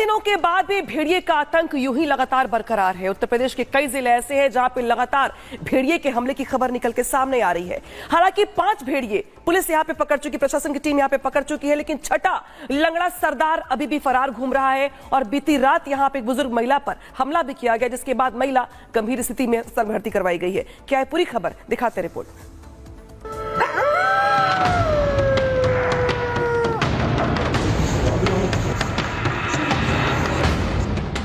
दिनों के बाद भी भेड़िए का आतंक यूं ही लगातार बरकरार है। उत्तर प्रदेश के कई जिले ऐसे हैं जहां पर लगातार भेड़िए के हमले की खबर निकल के सामने आ रही है। हालांकि 5 भेड़िए पुलिस यहां पे पकड़ चुकी, प्रशासन की टीम यहां पे पकड़ चुकी है, लेकिन छठा लंगड़ा सरदार अभी भी फरार घूम रहा है। और बीती रात यहां पे एक बुजुर्ग महिला पर हमला भी किया गया, जिसके बाद महिला गंभीर स्थिति में अस्पताल में भर्ती करवाई गई है। क्या है पूरी खबर, दिखाते रिपोर्ट।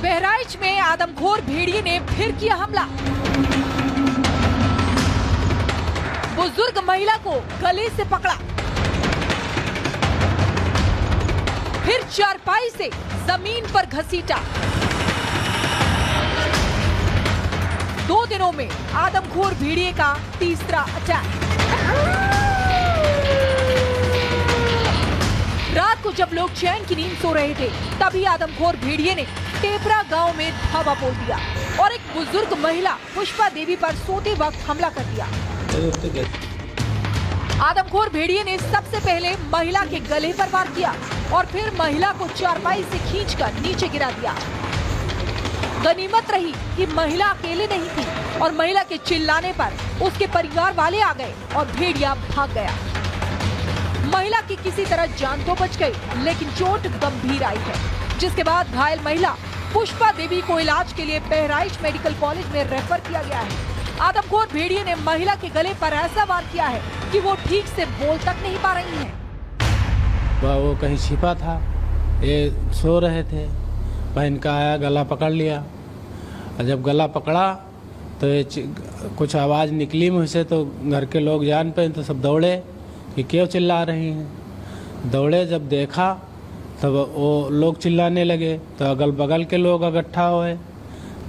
बहराइच में आदमखोर भेड़िए ने फिर किया हमला। बुजुर्ग महिला को गले से पकड़ा, फिर चारपाई से जमीन पर घसीटा। 2 दिनों में आदमखोर भेड़िए का तीसरा अटैक। रात को जब लोग चैन की नींद सो रहे थे, तभी आदमखोर भेड़िए ने टेपरा गांव में धावा बोल दिया और एक बुजुर्ग महिला पुष्पा देवी पर सोते वक्त हमला कर दिया। आदमखोर भेड़िए ने सबसे पहले महिला के गले पर वार किया और फिर महिला को चारपाई से खींचकर नीचे गिरा दिया। गनीमत रही कि महिला अकेले नहीं थी और महिला के चिल्लाने पर उसके परिवार वाले आ गए और भेड़िया भाग गया। महिला की किसी तरह जान तो बच गई, लेकिन चोट गंभीर आई है, जिसके बाद घायल महिला पुष्पा देवी को इलाज के लिए बहराइच मेडिकल कॉलेज में रेफर किया गया है। आदमखोर भेड़िए ने महिला के गले पर ऐसा वार किया है कि वो ठीक से बोल तक नहीं पा रही हैं। वो कहीं छिपा था, ये सो रहे थे, बहन का आया, गला पकड़ लिया। और जब गला पकड़ा तो ये कुछ आवाज़ निकली मुँह से, तो घर के लोग जान पे तो सब दौड़े कि क्यों चिल्ला रही हैं। दौड़े, जब देखा तब वो लोग चिल्लाने लगे, तो अगल बगल के लोग इकट्ठा हुए,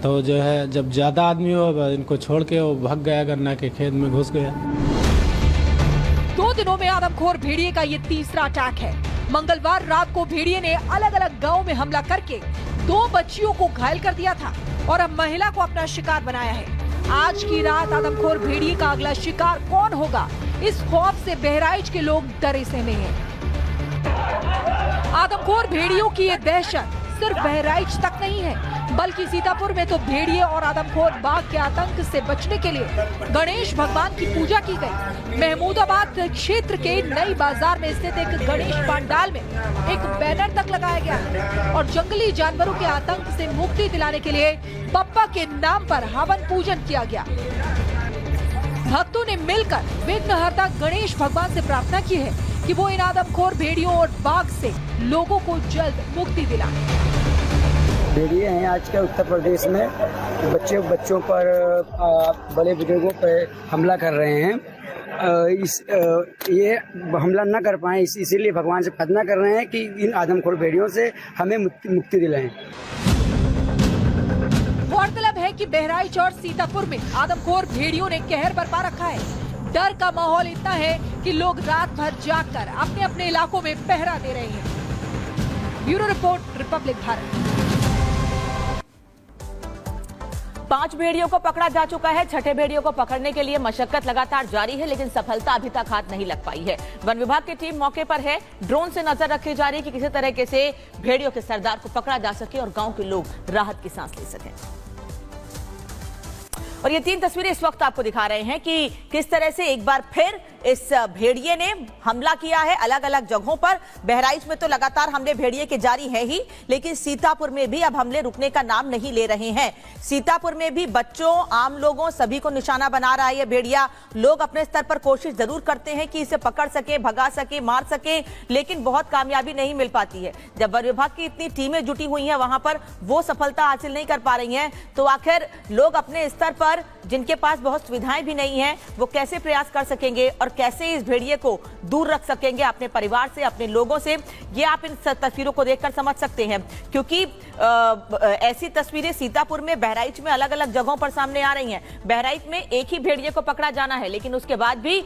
तो जो है जब ज़्यादा आदमी हुआ इनको छोड़ के वो भाग गया, गन्ना के खेत में घुस गया। 2 दिनों में आदमखोर भेड़िए का ये तीसरा अटैक है। मंगलवार रात को भेड़िए ने अलग अलग गाँव में हमला करके 2 बच्चियों को घायल कर दिया था और अब महिला को अपना शिकार बनाया है। आज की रात आदमखोर भेड़िए का अगला शिकार कौन होगा, इस खौफ से बहराइच के लोग डरे सहमे हैं। आदमखोर भेड़ियों की ये दहशत सिर्फ बहराइच तक नहीं है, बल्कि सीतापुर में तो भेड़िए और आदमखोर बाघ के आतंक से बचने के लिए गणेश भगवान की पूजा की गई। महमूदाबाद क्षेत्र के नई बाजार में स्थित एक गणेश पंडाल में एक बैनर तक लगाया गया और जंगली जानवरों के आतंक से मुक्ति दिलाने के लिए बप्पा के नाम पर हवन पूजन किया गया। भक्तों ने मिलकर विघ्नहर्ता गणेश भगवान से प्रार्थना की है कि वो इन आदमखोर भेड़ियों और बाघ से लोगों को जल्द मुक्ति दिलाए। भेड़िए हैं आज के उत्तर प्रदेश में, बच्चों पर, बड़े बुजुर्गों पर हमला कर रहे हैं। ये हमला न कर पाए, इसीलिए भगवान से प्रार्थना कर रहे हैं कि इन आदमखोर भेड़ियों से हमें मुक्ति दिलाएं। गौरतलब है कि बहराइच और सीतापुर में आदमखोर भेड़ियों ने कहर बरपा रखा है। डर का माहौल इतना है कि लोग रात भर जागकर अपने अपने इलाकों में पहरा दे रहे हैं। Bureau report, Republic Bharat. 5 भेड़ियों को पकड़ा जा चुका है। छठे भेड़ियों को पकड़ने के लिए मशक्कत लगातार जारी है, लेकिन सफलता अभी तक हाथ नहीं लग पाई है। वन विभाग की टीम मौके पर है, ड्रोन से नजर रखी जा रही है कि किसी तरीके से भेड़ियों के सरदार को पकड़ा जा सके और गांव के लोग राहत की सांस ले सकें। और ये 3 तस्वीरें इस वक्त आपको दिखा रहे हैं कि किस तरह से एक बार फिर इस भेड़िए ने हमला किया है अलग अलग जगहों पर। बहराइच में तो लगातार हमले भेड़िए के जारी है ही, लेकिन सीतापुर में भी अब हमले रुकने का नाम नहीं ले रहे हैं। सीतापुर में भी बच्चों, आम लोगों, सभी को निशाना बना रहा है ये भेड़िया। लोग अपने स्तर पर कोशिश जरूर करते हैं कि इसे पकड़ सके, भगा सके, मार सके, लेकिन बहुत कामयाबी नहीं मिल पाती है। जब वन विभाग की इतनी टीमें जुटी हुई हैं वहां पर, वो सफलता हासिल नहीं कर पा रही हैं, तो आखिर लोग अपने स्तर पर, जिनके पास बहुत सुविधाएं भी नहीं है, वो कैसे प्रयास कर सकेंगे और कैसे इस भेड़िए को दूर रख सकेंगे अपने परिवार से, अपने लोगों से। ये आप इन तस्वीरों को देखकर समझ सकते हैं, क्योंकि ऐसी तस्वीरें सीतापुर में, बहराइच में अलग अलग जगहों पर सामने आ रही हैं। बहराइच में एक ही भेड़िए को पकड़ा जाना है, लेकिन उसके बाद भी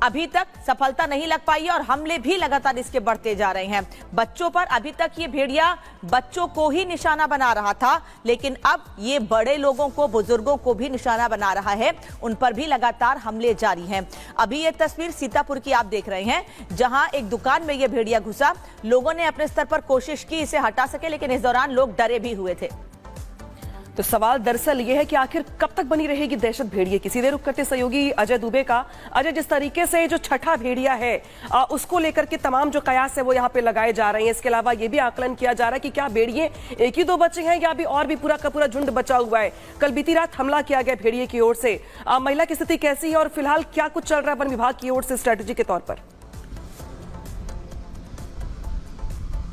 अभी तक सफलता नहीं लग पाई है और हमले भी लगातार इसके बढ़ते जा रहे हैं। बच्चों पर अभी तक ये भेड़िया बच्चों को ही निशाना बना रहा था, लेकिन अब ये बड़े लोगों को, बुजुर्गों को भी निशाना बना रहा है। उन पर भी लगातार हमले जारी हैं। अभी ये तस्वीर सीतापुर की आप देख रहे हैं, जहां एक दुकान में ये भेड़िया घुसा। लोगों ने अपने स्तर पर कोशिश की इसे हटा सके, लेकिन इस दौरान लोग डरे भी हुए थे। तो सवाल दरअसल ये है कि आखिर कब तक बनी रहेगी दहशत भेड़िए की। सीधे रुख करते सहयोगी अजय दुबे का। अजय, जिस तरीके से जो छठा भेड़िया है उसको लेकर के तमाम जो कयास है वो यहाँ पे लगाए जा रहे हैं। इसके अलावा ये भी आकलन किया जा रहा है कि क्या भेड़िए एक ही दो बचे हैं या अभी और भी पूरा का पूरा झुंड बचा हुआ है। कल बीती रात हमला किया गया भेड़िए की ओर से। महिला की स्थिति कैसी है और फिलहाल क्या कुछ चल रहा है वन विभाग की ओर से स्ट्रेटेजी के तौर पर?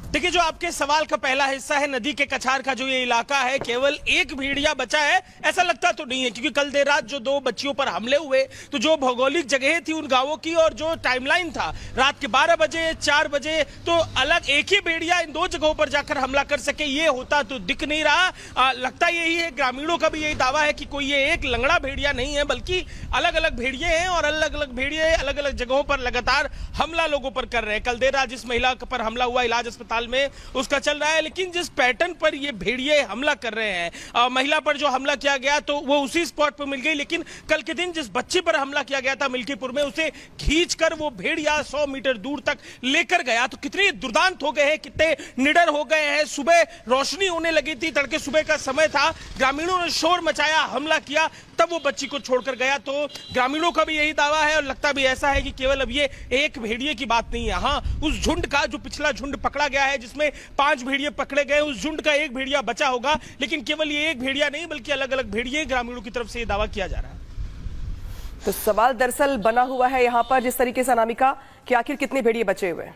देखिए, जो आपके सवाल का पहला हिस्सा है, नदी के कछार का जो ये इलाका है, केवल एक भेड़िया बचा है ऐसा लगता तो नहीं है, क्योंकि कल देर रात जो 2 बच्चियों पर हमले हुए, तो जो भौगोलिक जगह थी उन गांवों की और जो टाइमलाइन था रात के 12 बजे 4 बजे, तो अलग एक ही भेड़िया इन 2 जगहों पर जाकर हमला कर सके, ये होता तो दिख नहीं रहा। लगता यही है, ग्रामीणों का भी यही दावा है कि कोई ये एक लंगड़ा भेड़िया नहीं है, बल्कि अलग अलग भेड़िए हैं और अलग अलग भेड़िए अलग अलग जगहों पर लगातार हमला लोगों पर कर रहे हैं। कल देर रात जिस महिला पर हमला हुआ, इलाज अस्पताल में उसका चल रहा है, लेकिन जिस पैटर्न पर ये भेड़िए हमला कर रहे हैं, महिला पर जो हमला किया गया तो वो उसी स्पॉट पर मिल गई, लेकिन कल के दिन जिस बच्चे पर हमला किया गया था मिल्कीपुर में, उसे खींचकर वो भेड़िया 100 मीटर दूर तक लेकर गया। तो कितने दुर्दांत हो गए हैं, कितने निडर हो गए हैं। सुबह रोशनी होने लगी थी, तड़के सुबह का समय था, ग्रामीणों ने शोर मचाया, हमला किया, तब वो बच्ची को छोड़कर गया। तो ग्रामीणों का भी यही दावा है और लगता भी ऐसा है कि केवल अब ये एक भेड़िए की बात नहीं है। हाँ, उस झुंड का जो पिछला झुंड पकड़ा गया है, जिसमें 5 भेड़िए पकड़े गए, उस झुंड का एक भेड़िया बचा होगा, लेकिन केवल ये एक भेड़िया नहीं बल्कि अलग अलग भेड़िए ग्रामीणों की तरफ से ये दावा किया जा रहा है। तो सवाल दरअसल बना हुआ है यहाँ पर जिस तरीके से अनामिका कि आखिर कितने भेड़िए बचे हुए हैं।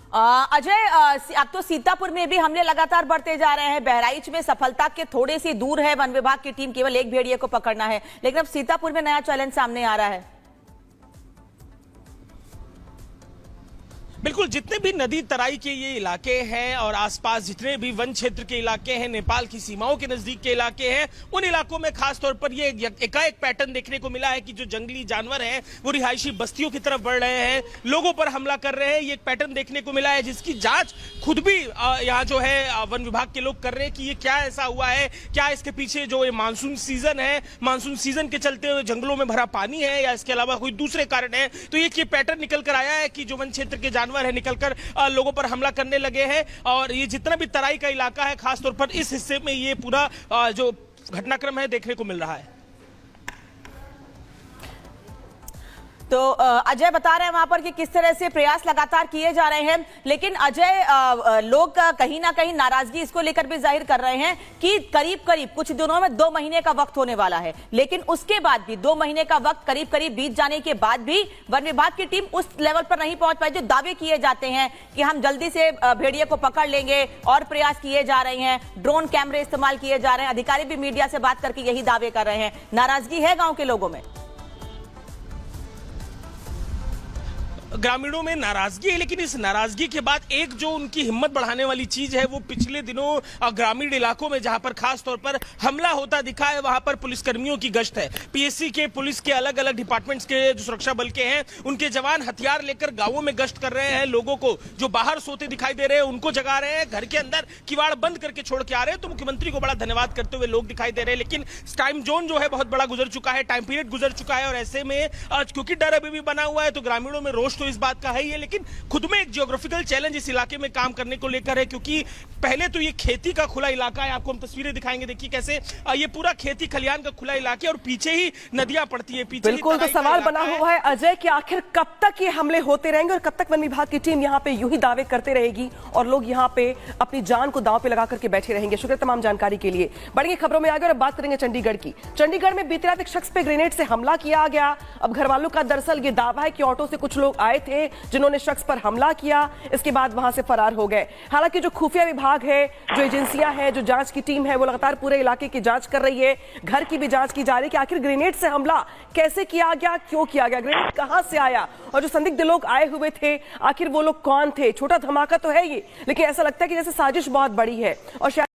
अजय, अब तो सीतापुर में भी हमले लगातार बढ़ते जा रहे हैं। बहराइच में सफलता के थोड़े सी दूर है वन विभाग की टीम, केवल एक भेड़िए को पकड़ना है, लेकिन अब सीतापुर में नया चैलेंज सामने आ रहा है। बिल्कुल, जितने भी नदी तराई के ये इलाके हैं और आसपास जितने भी वन क्षेत्र के इलाके हैं, नेपाल की सीमाओं के नजदीक के इलाके हैं, उन इलाकों में खास तौर पर ये एकाएक पैटर्न देखने को मिला है कि जो जंगली जानवर हैं वो रिहायशी बस्तियों की तरफ बढ़ रहे हैं, लोगों पर हमला कर रहे हैं। ये एक पैटर्न देखने को मिला है जिसकी जांच खुद भी यहाँ जो है वन विभाग के लोग कर रहे हैं कि ये क्या ऐसा हुआ है, क्या इसके पीछे जो ये मानसून सीजन है, मानसून सीजन के चलते हुए जंगलों में भरा पानी है या इसके अलावा कोई दूसरे कारण है। तो ये पैटर्न निकल कर आया है कि जो वन क्षेत्र के जानवर है निकलकर लोगों पर हमला करने लगे हैं और ये जितना भी तराई का इलाका है, खासतौर पर इस हिस्से में ये पूरा जो घटनाक्रम है देखने को मिल रहा है। तो अजय बता रहे हैं वहां पर कि किस तरह से प्रयास लगातार किए जा रहे हैं, लेकिन अजय लोग कहीं ना कहीं नाराजगी इसको लेकर भी जाहिर कर रहे हैं कि करीब करीब कुछ दिनों में 2 महीने का वक्त होने वाला है, लेकिन उसके बाद भी 2 महीने का वक्त करीब करीब बीत जाने के बाद भी वन विभाग की टीम उस लेवल पर नहीं पहुंच पाई जो दावे किए जाते हैं कि हम जल्दी से भेड़िए को पकड़ लेंगे। और प्रयास किए जा रहे हैं, ड्रोन कैमरे इस्तेमाल किए जा रहे हैं, अधिकारी भी मीडिया से बात करके यही दावे कर रहे हैं। नाराजगी है गांव के लोगों में, ग्रामीणों में नाराजगी है, लेकिन इस नाराजगी के बाद एक जो उनकी हिम्मत बढ़ाने वाली चीज है वो पिछले दिनों ग्रामीण इलाकों में जहां पर खास तौर पर हमला होता दिखा है, वहां पर पुलिसकर्मियों की गश्त है। पीएससी के, पुलिस के, अलग अलग डिपार्टमेंट्स के जो सुरक्षा बल के हैं, उनके जवान हथियार लेकर गांवों में गश्त कर रहे हैं। लोगों को जो बाहर सोते दिखाई दे रहे हैं उनको जगा रहे हैं, घर के अंदर किवाड़ बंद करके छोड़ के आ रहे हैं। तो मुख्यमंत्री को बड़ा धन्यवाद करते हुए लोग दिखाई दे रहे हैं, लेकिन टाइम जोन जो है बहुत बड़ा गुजर चुका है, टाइम पीरियड गुजर चुका है और ऐसे में क्योंकि डर अभी भी बना हुआ है तो ग्रामीणों में रोष तो इस बात का है ही है, लेकिन खुद में एक जियोग्राफिकल चैलेंज इस इलाके में काम करने को लेकर है, क्योंकि पहले तो ये खेती का खुला इलाका है। आपको हम तस्वीरें दिखाएंगे, देखिए कैसे ये पूरा खेती खलियान का खुला इलाका है और पीछे ही नदियां पड़ती है, पीछे बिल्कुल। तो सवाल बना हुआ है अजय कि आखिर कब तक ये हमले होते रहेंगे और कब तक वन विभाग की टीम यहाँ पे यूं ही दावे करते रहेगी और लोग यहाँ पे अपनी जान को दांव पे लगा करके बैठे रहेंगे। शुक्रिया तमाम जानकारी के लिए। बढ़ेंगे खबरों में आगे और अब बात करेंगे चंडीगढ़ की। चंडीगढ़ में बीती रात एक शख्स पे ग्रेनेड से हमला किया गया। अब घर वालों का दरअसल ये दावा है कि ऑटो से कुछ लोग आए थे जिन्होंने शख्स पर हमला किया, इसके बाद वहां से फरार हो गए। हालांकि जो खुफिया विभाग है, जो एजेंसियां हैं, जो जांच की टीम है, वो लगातार पूरे इलाके की जांच कर रही है। घर की भी जांच की जा रही है कि आखिर ग्रेनेड से हमला कैसे किया गया, क्यों किया गया, ग्रेनेड कहां से आया और जो संदिग्ध लोग आए हुए थे आखिर वो लोग कौन थे। छोटा धमाका तो है ये, लेकिन ऐसा लगता है कि जैसे साजिश बहुत बड़ी है और